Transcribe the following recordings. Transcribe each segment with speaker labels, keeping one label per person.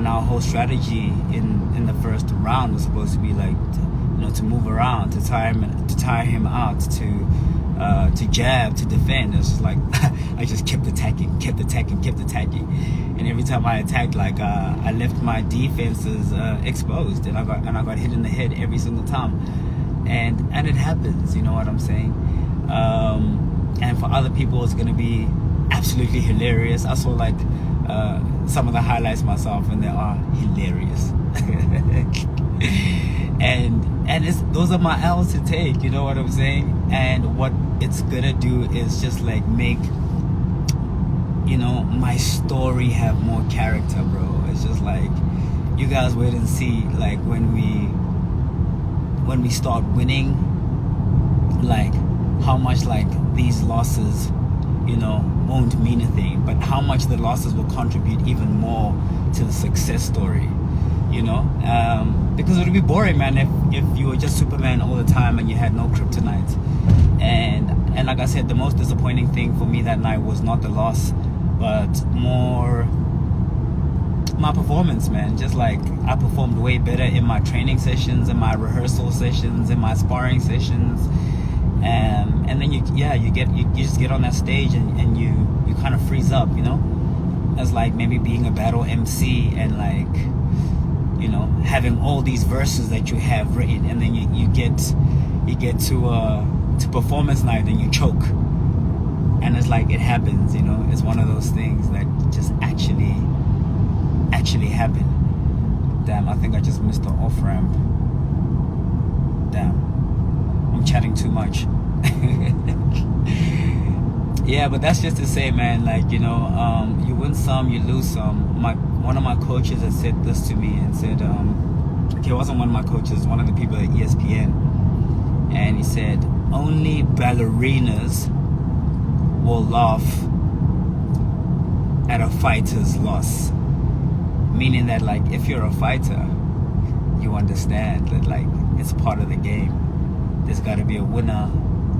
Speaker 1: and our whole strategy in the first round was supposed to be like, to move around, to tire him out, to jab, to defend. It's just like I just kept attacking, and every time I attacked, like I left my defenses exposed, and I got hit in the head every single time, and it happens. You know what I'm saying? And for other people, it's gonna be absolutely hilarious. I saw like some of the highlights myself, and they are hilarious. and those are my L's to take, you know what I'm saying? And what it's gonna do is just like make, my story have more character, bro. It's just like, you guys wait and see, like when we start winning, like how much like these losses, won't mean a thing, but how much the losses will contribute even more to the success story. Because it would be boring, man, if you were just Superman all the time and you had no kryptonite. And like I said, the most disappointing thing for me that night was not the loss, but more my performance, man. Just like I performed way better in my training sessions, in my rehearsal sessions, in my sparring sessions, and then you just get on that stage and you kind of freeze up, as like maybe being a battle MC and like, having all these verses that you have written, and then you get to performance night and you choke, and it's like it happens. It's one of those things that just actually happen. Damn, I think I just missed the off ramp. Damn, I'm chatting too much. Yeah, but that's just to say, man, like, you win some, you lose some. One of my coaches had said this to me and said, okay, it wasn't one of my coaches, one of the people at ESPN, and he said, only ballerinas will laugh at a fighter's loss. Meaning that, like, if you're a fighter, you understand that, like, it's part of the game. There's got to be a winner,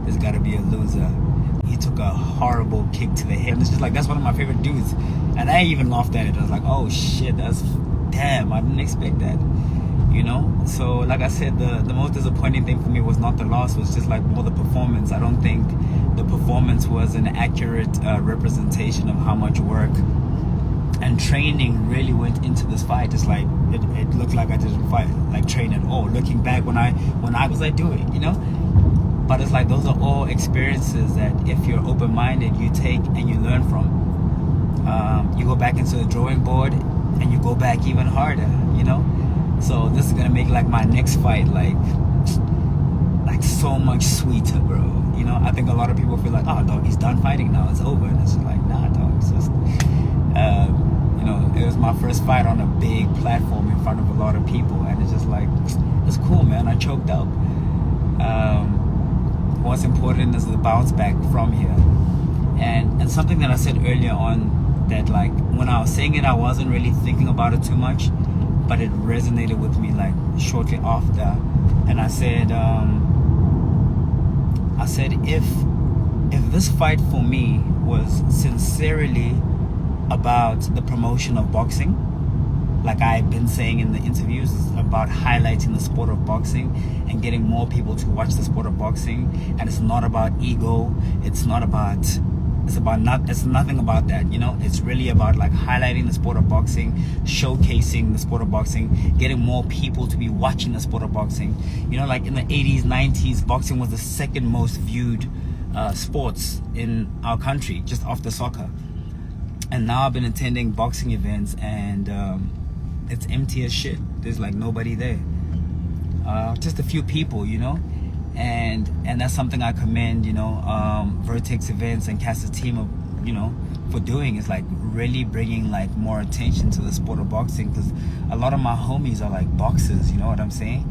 Speaker 1: there's got to be a loser. He took a horrible kick to the head. It's just like, that's one of my favorite dudes. And I even laughed at it. I was like, oh shit, damn, I didn't expect that. So like I said, the most disappointing thing for me was not the loss, was just like more the performance. I don't think the performance was an accurate representation of how much work and training really went into this fight. It's like it looked like I didn't train at all. Looking back, when I was like doing, But it's like those are all experiences that if you're open-minded, you take and you learn from. You go back into the drawing board and you go back even harder, So this is gonna make like my next fight like so much sweeter, bro. I think a lot of people feel like, oh dog, he's done fighting now, it's over. And it's like, nah dog, it's just it was my first fight on a big platform in front of a lot of people, and it's just like, it's cool, man. I choked up. What's important is the bounce back from here, and something that I said earlier on, that like when I was saying it, I wasn't really thinking about it too much, but it resonated with me like shortly after. And I said if this fight for me was sincerely about the promotion of boxing, like I've been saying in the interviews, it's about highlighting the sport of boxing and getting more people to watch the sport of boxing. And it's not about ego. It's nothing about that, It's really about like highlighting the sport of boxing, showcasing the sport of boxing, getting more people to be watching the sport of boxing. Like in the 80s, 90s, boxing was the second most viewed sports in our country, just after soccer. And now I've been attending boxing events, and it's empty as shit. There's like nobody there, just a few people, and that's something I commend Vertex Events and Cass's team of for doing, is like really bringing like more attention to the sport of boxing, because a lot of my homies are like boxers, you know what I'm saying?